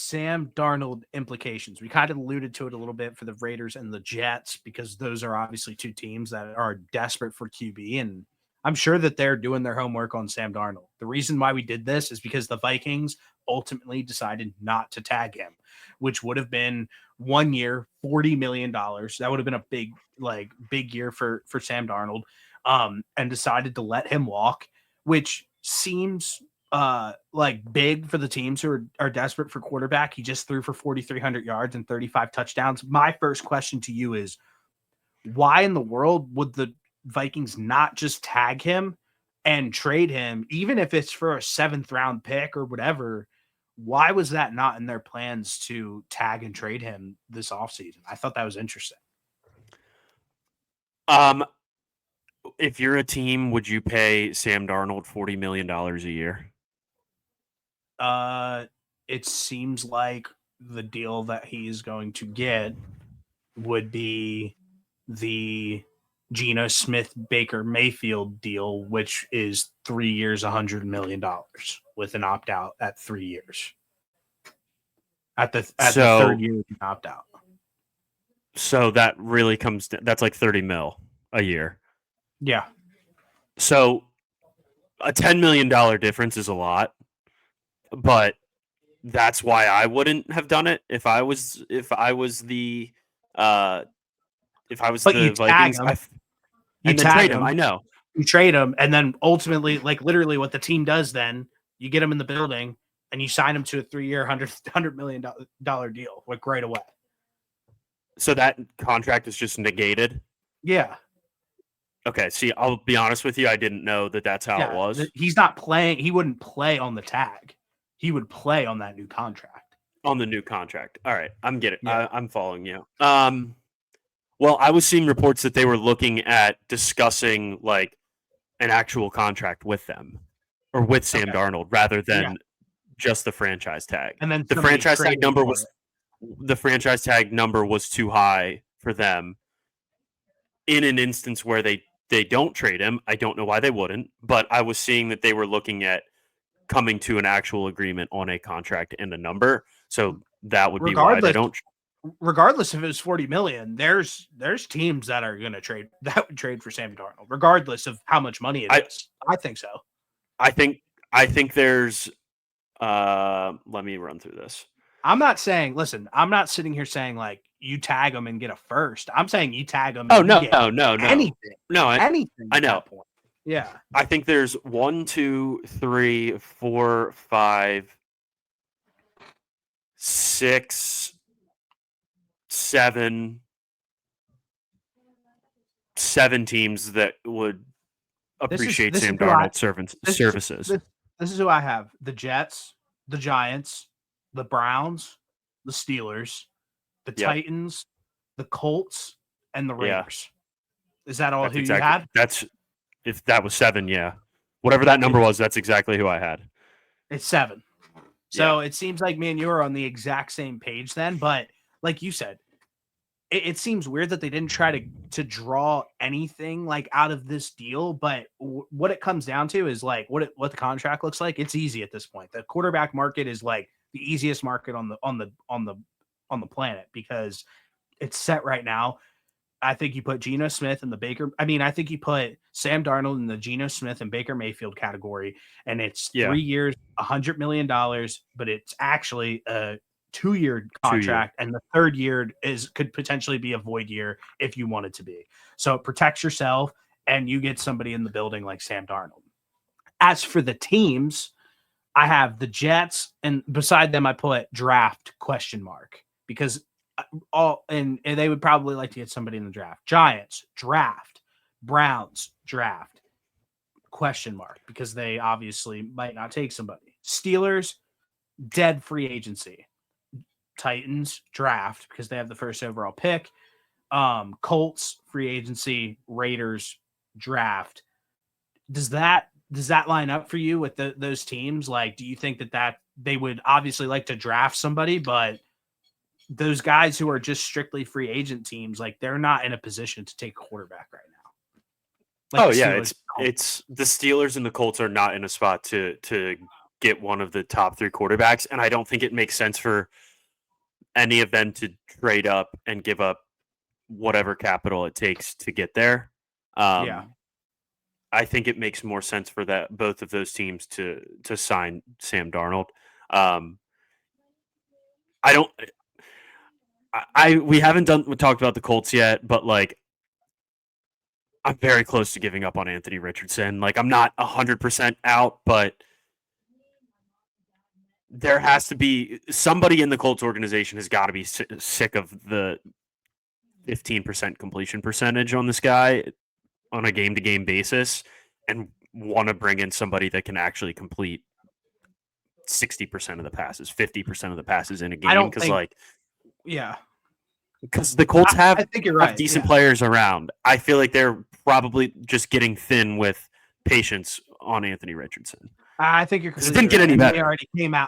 Sam Darnold implications. We kind of alluded to it a little bit for the Raiders and the Jets because those are obviously two teams that are desperate for QB, and I'm sure that they're doing their homework on Sam Darnold. The reason why we did this is because the Vikings ultimately decided not to tag him, which would have been 1 year, $40 million. That would have been a big year for Sam Darnold, and decided to let him walk, which seems like big for the teams who are desperate for quarterback. He just threw for 4,300 yards and 35 touchdowns. My first question to you is, why in the world would the Vikings not just tag him and trade him, even if it's for a 7th round pick or whatever? Why was that not in their plans to tag and trade him this offseason? I thought that was interesting. If you're a team, would you pay Sam Darnold $40 million a year? It seems like the deal that he's going to get would be the Geno Smith Baker Mayfield deal, which is 3 years, $100 million with an opt out at 3 years. At the third year, an opt out. So that really that's like 30 mil a year. Yeah. So a $10 million difference is a lot, but that's why I wouldn't have done it if I was the Vikings. And then trade him. I know. You trade him, and then ultimately, like literally what the team does then, you get him in the building and you sign him to a 3-year, $100 million deal, like right away. So that contract is just negated? Yeah. Okay, see, I'll be honest with you. I didn't know that that's how it was. He's not playing. He wouldn't play on the tag. He would play on that new contract. On the new contract. All right, I'm getting. Yeah. I'm following you. Well, I was seeing reports that they were looking at discussing like an actual contract with them or with Sam Darnold rather than just the franchise tag. And then the franchise tag number was too high for them. In an instance where they don't trade him, I don't know why they wouldn't, but I was seeing that they were looking at coming to an actual agreement on a contract and a number. So that would be why they don't. Regardless if it was 40 million, there's teams that are going to trade for Sam Darnold, regardless of how much money it is. I think so. I think there's. Let me run through this. I'm not sitting here saying like you tag them and get a first. I'm saying you tag them. Oh, no. Anything. No, anything. I know. Yeah. I think there's 1, 2, 3, 4, 5, 6, 7 teams that would appreciate Sam Darnold's services. This is who I have: the Jets, the Giants, the Browns, the Steelers, the Titans, the Colts, and the Raiders. Is that all you had? If that was 7, yeah. Whatever that number was, that's exactly who I had. It's 7. So it seems like me and you are on the exact same page then. But like you said, it seems weird that they didn't try to draw anything like out of this deal. But what it comes down to is like what the contract looks like. It's easy at this point. The quarterback market is like the easiest market on the planet because it's set right now. I think you put Geno Smith in I think you put Sam Darnold in the Geno Smith and Baker Mayfield category, and it's 3 years, $100 million, but it's actually a 2-year contract, and the third year could potentially be a void year if you want it to be. So it protects yourself, and you get somebody in the building like Sam Darnold. As for the teams, I have the Jets, and beside them I put draft ? Because and they would probably like to get somebody in the draft. Giants draft, Browns draft ? Because they obviously might not take somebody. Steelers dead free agency. Titans draft because they have the first overall pick. Colts free agency. Raiders draft. Does that line up for you with those teams? Like, do you think that they would obviously like to draft somebody, but those guys who are just strictly free agent teams, like they're not in a position to take a quarterback right now. Like it's the Steelers and the Colts are not in a spot to get one of the top 3 quarterbacks, and I don't think it makes sense for any of them to trade up and give up whatever capital it takes to get there. Yeah. I think it makes more sense for both of those teams to sign Sam Darnold. Um, I don't. We haven't talked about the Colts yet, but like I'm very close to giving up on Anthony Richardson. Like I'm not 100% out, but there has to be somebody in the Colts organization has got to be sick of the 15% completion percentage on this guy on a game-to-game basis and want to bring in somebody that can actually complete 60% of the passes, 50% of the passes in a I game. don't think. Yeah. Because the Colts I think you're right. decent Yeah. players around. I feel like they're probably just getting thin with patience on Anthony Richardson. I think you're completely it didn't get any better.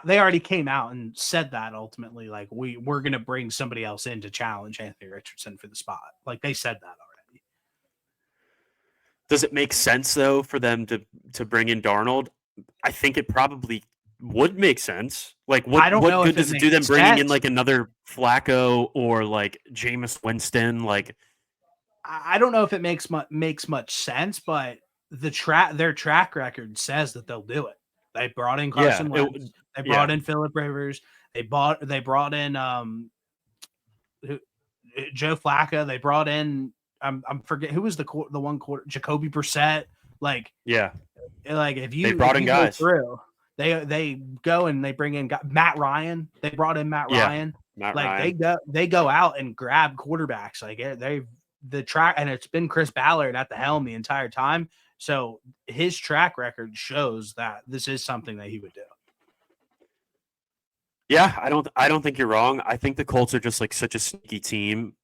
They already came out and said that ultimately, like we're gonna bring somebody else in to challenge Anthony Richardson for the spot. Like they said that already. Does it make sense though for them to bring in Darnold? I think it probably would make sense. Like what good does it do them bringing in like another Flacco or like Jameis Winston? Like I don't know if it makes much sense, but their track record says that they'll do it. They brought in Carson Wentz. They brought in Phillip Rivers. They brought in Joe Flacco. They brought in I'm forget who was the one quarter Jacoby Brissett. Like if you go through, they go and they bring in Matt Ryan. They brought in Matt Ryan. They go out and grab quarterbacks. Like the track, and it's been Chris Ballard at the helm the entire time. So his track record shows that this is something that he would do. Yeah, I don't think you're wrong. I think the Colts are just like such a sneaky team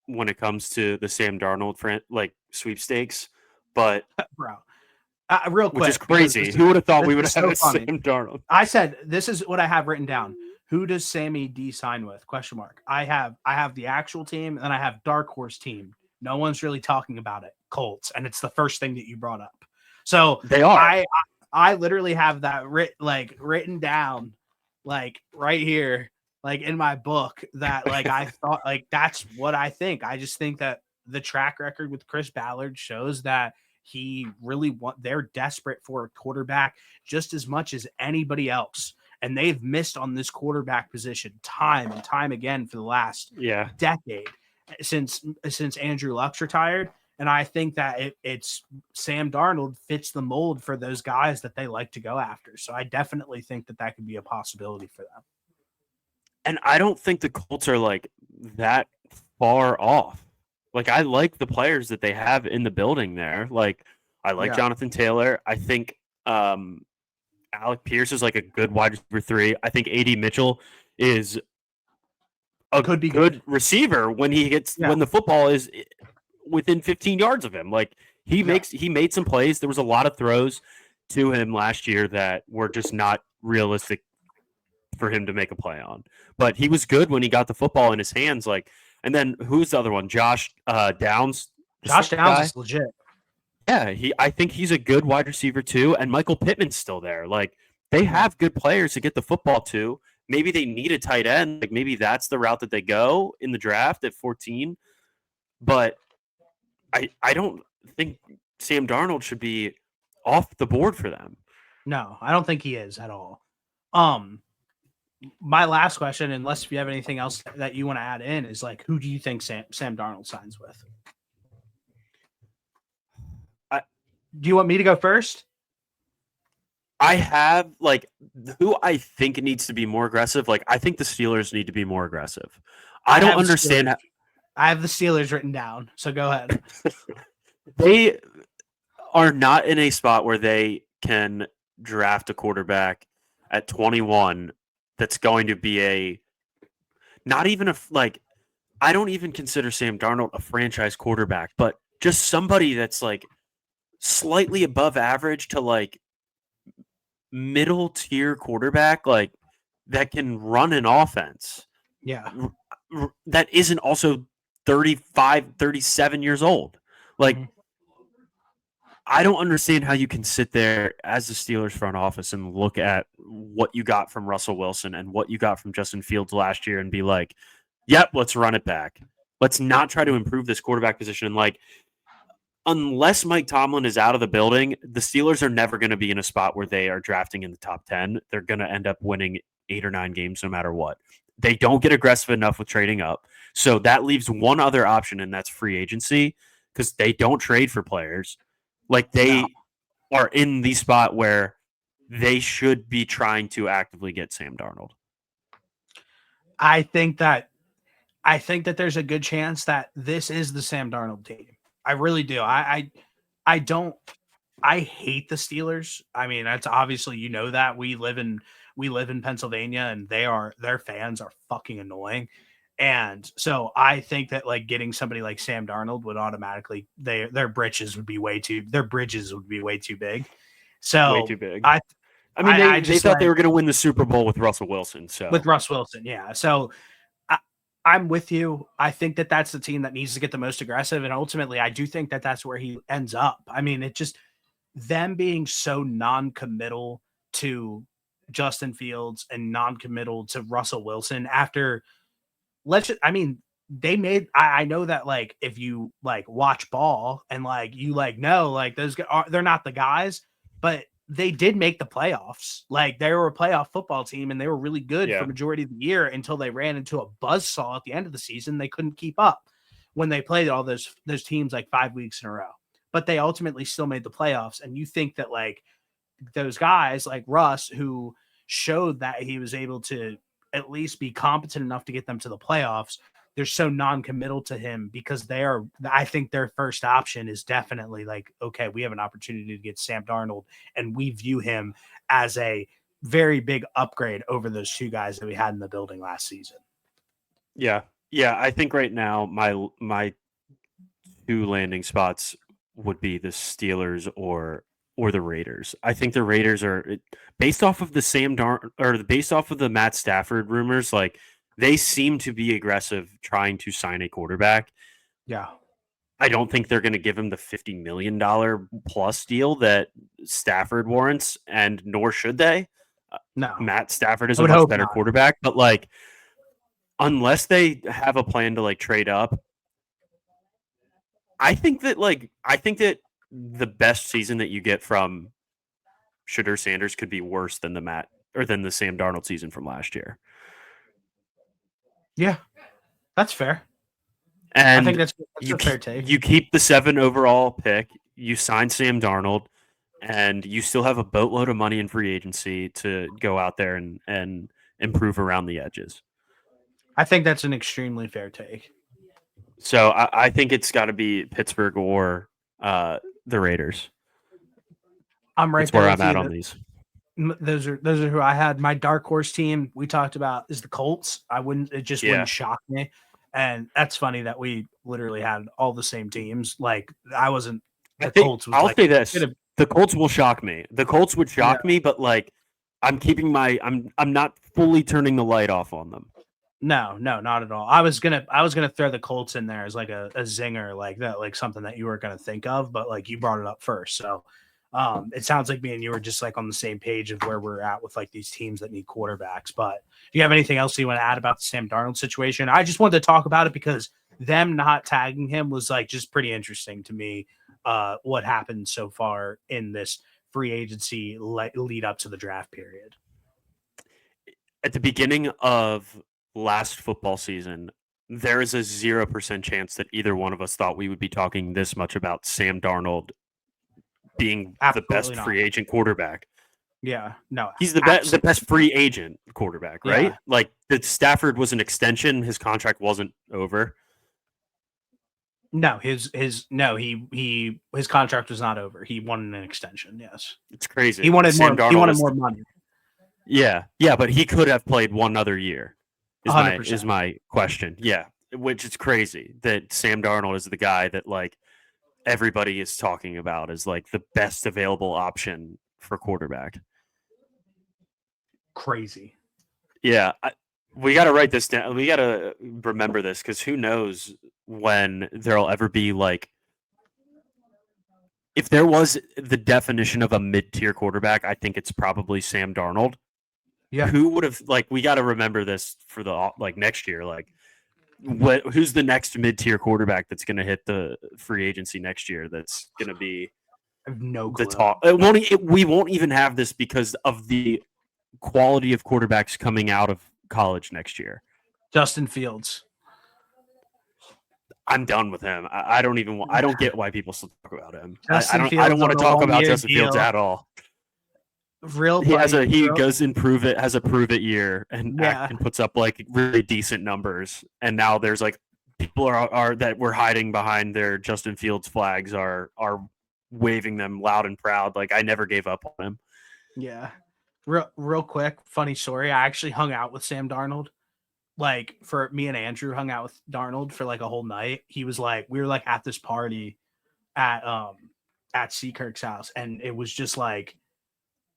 when it comes to the Sam Darnold sweepstakes. But bro, real quick, which is crazy. Who would have thought we would have had a Sam Darnold? I said this is what I have written down. Who does Sammy D sign with? Question mark. I have the actual team, and I have dark horse team. No one's really talking about it. Colts, and it's the first thing that you brought up. So they are. I literally have that written down, like right here, like in my book. That like I thought like that's what I think. I just think that the track record with Chris Ballard shows that he really they're desperate for a quarterback just as much as anybody else. And they've missed on this quarterback position time and time again for the last decade since Andrew Luck's retired. And I think that it's Sam Darnold fits the mold for those guys that they like to go after. So I definitely think that could be a possibility for them. And I don't think the Colts are like that far off. Like I like the players that they have in the building there. Like I like Jonathan Taylor. I think Alec Pierce is like a good wide receiver 3. I think AD Mitchell is a good receiver when he gets when the football is within 15 yards of him. Like he made some plays. There was a lot of throws to him last year that were just not realistic for him to make a play on. But he was good when he got the football in his hands. Like, and then who's the other one? Josh Downs. Josh Downs is legit. Yeah, I think he's a good wide receiver too, and Michael Pittman's still there. Like they have good players to get the football to. Maybe they need a tight end. Like maybe that's the route that they go in the draft at 14. But I don't think Sam Darnold should be off the board for them. No, I don't think he is at all. My last question, unless if you have anything else that you want to add in, is like, who do you think Sam Darnold signs with? Do you want me to go first? I have like who I think needs to be more aggressive. Like I think the Steelers need to be more aggressive. I don't understand. I have the Steelers written down, so go ahead. They are not in a spot where they can draft a quarterback at 21 that's going to be not even I don't even consider Sam Darnold a franchise quarterback, but just somebody that's like slightly above average to like middle tier quarterback, like that can run an offense. Yeah. That isn't also 35, 37 years old. Like I don't understand how you can sit there as the Steelers front office and look at what you got from Russell Wilson and what you got from Justin Fields last year and be like, yep, let's run it back. Let's not try to improve this quarterback position. Like, unless Mike Tomlin is out of the building, the Steelers are never going to be in a spot where they are drafting in the top 10. They're going to end up winning 8 or 9 games no matter what. They don't get aggressive enough with trading up. So that leaves one other option, and that's free agency, because they don't trade for players. Like, they are in the spot where they should be trying to actively get Sam Darnold. I think that there's a good chance that this is the Sam Darnold team. I really do. I don't. I hate the Steelers. I mean, that's obviously, you know, that we live in Pennsylvania, and their fans are fucking annoying. And so I think that like getting somebody like Sam Darnold would automatically their bridges would be way too big. Way So too big. I mean, I they just thought like, they were going to win the Super Bowl with Russell Wilson. So with Russ Wilson, yeah. So I'm with you. I think that that's the team that needs to get the most aggressive, and ultimately, I do think that that's where he ends up. I mean, it just them being so non-committal to Justin Fields and non-committal to Russell Wilson after I mean, they made I know that like if you like watch ball and like you like know like those guys they're not the guys, but they did make the playoffs. Like they were a playoff football team and they were really good for majority of the year until they ran into a buzzsaw at the end of the season. They couldn't keep up when they played all those teams like 5 weeks in a row. But they ultimately still made the playoffs. And you think that like those guys like Russ, who showed that he was able to at least be competent enough to get them to the playoffs, they're so non-committal to him because I think their first option is definitely like, okay, we have an opportunity to get Sam Darnold, and we view him as a very big upgrade over those two guys that we had in the building last season. Yeah. I think right now my two landing spots would be the Steelers or the Raiders. I think the Raiders are, based off of based off of the Matt Stafford rumors, like they seem to be aggressive trying to sign a quarterback. Yeah. I don't think they're going to give him the $50 million plus deal that Stafford warrants, and nor should they. No. Matt Stafford is a much better quarterback, but like, unless they have a plan to like trade up, I think that the best season that you get from Shedeur Sanders could be worse than the Sam Darnold season from last year. Yeah, that's fair. And I think that's a fair take. You keep the 7 overall pick, you sign Sam Darnold, and you still have a boatload of money in free agency to go out there and improve around the edges. I think that's an extremely fair take. So I think it's got to be Pittsburgh or the Raiders. I'm right That's there where with I'm at you. on these. Those are who I had. My dark horse team we talked about is the Colts. Wouldn't shock me. And that's funny that we literally had all the same teams. Like I wasn't. Colts was I'll say this: the Colts will shock me. The Colts would shock me, but like I'm not fully turning the light off on them. No, not at all. I was gonna throw the Colts in there as like a zinger, like that, like something that you were gonna think of, but like you brought it up first, so it sounds like me and you were just like on the same page of where we're at with like these teams that need quarterbacks. But do you have anything else you want to add about the Sam Darnold situation? I just wanted to talk about it because them not tagging him was like just pretty interesting to me. What happened so far in this free agency lead up to the draft period? At the beginning of last football season, there is a 0% chance that either one of us thought we would be talking this much about Sam Darnold being the best free agent quarterback. Yeah, no, he's the best free agent quarterback, right? Yeah. Like that Stafford was an extension; his contract wasn't over. No, his contract was not over. He wanted an extension. Yes, it's crazy. He wanted more. He wanted more money. Yeah, but he could have played one other year. Is my question? Yeah, which is crazy that Sam Darnold is the guy that like everybody is talking about as like the best available option for quarterback. Crazy. Yeah, we got to write this down. We got to remember this because who knows when there'll ever be like if there was the definition of a mid-tier quarterback, I think it's probably Sam Darnold. Yeah. Who would have we got to remember this for the next year? Who's the next mid-tier quarterback that's going to hit the free agency next year? That's going to be I have no clue. the top. We won't even have this because of the quality of quarterbacks coming out of college next year. Justin Fields. I'm done with him. I don't even. I don't get why people still talk about him. I don't want to talk about Justin Fields at all. He goes and has a prove it year and puts up really decent numbers. And now there's people are that were hiding behind their Justin Fields flags are waving them loud and proud. I never gave up on him. Yeah. Real quick, funny story. I actually hung out with Sam Darnold. For me and Andrew hung out with Darnold for a whole night. He was we were at this party at Seakirk's house, and it was just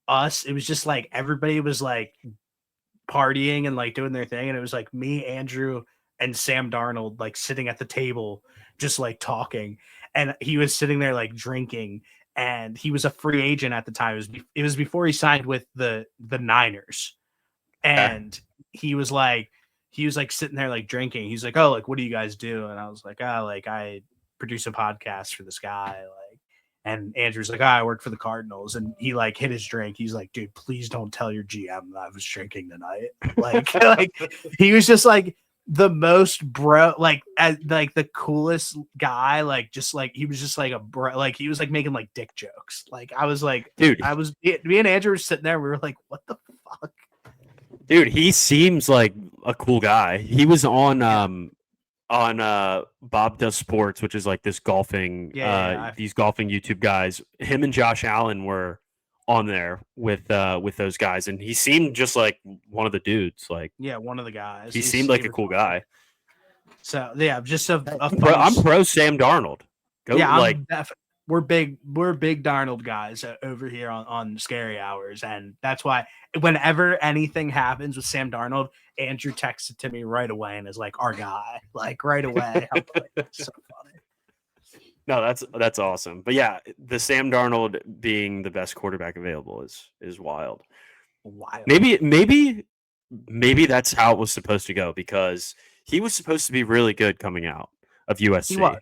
us. It was just everybody was partying and doing their thing, and it was me, Andrew, and Sam Darnold sitting at the table just talking, and he was sitting there drinking, and he was a free agent at the time. It was before he signed with the Niners, and he was sitting there drinking. He's oh, what do you guys do? And I was I produce a podcast for this guy. And Andrew's I work for the Cardinals. And he hit his drink. He's dude, please don't tell your GM that I was drinking tonight. He was just the most bro, the coolest guy. He was just a bro, he was making dick jokes. I was dude, me and Andrew were sitting there. We were what the fuck? Dude, he seems like a cool guy. He was on Bob Does Sports, which is this golfing, these golfing YouTube guys. Him and Josh Allen were on there with those guys, and he seemed just like one of the dudes. One of the guys. He seemed like a cool guy. So yeah, just I'm pro Sam Darnold. We're big Darnold guys over here on Scary Hours, and that's why whenever anything happens with Sam Darnold, Andrew texts it to me right away and is our guy, right away. It's so funny. No, that's awesome. But yeah, the Sam Darnold being the best quarterback available is wild. Wild. Maybe that's how it was supposed to go, because he was supposed to be really good coming out of USC.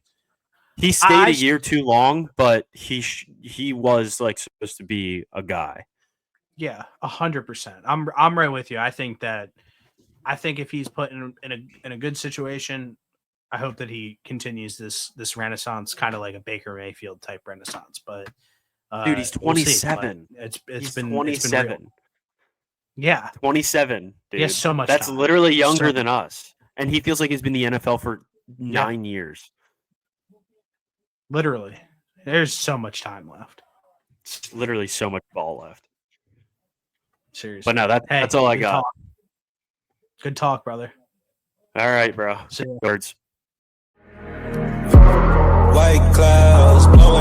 He stayed a year too long, but he was supposed to be a guy. Yeah, 100%. I'm right with you. I think if he's put in a good situation, I hope that he continues this renaissance, kind of like a Baker Mayfield type renaissance. But dude, he's 27. He's been 27. Yeah, 27. Dude. He has so much. That's time. Literally younger than us, and he feels like he's been in the NFL for 9 years. Literally, there's so much time left. It's literally so much ball left. Seriously. But no, that's all I got. Good talk, brother. All right, bro. Words. White clouds blowing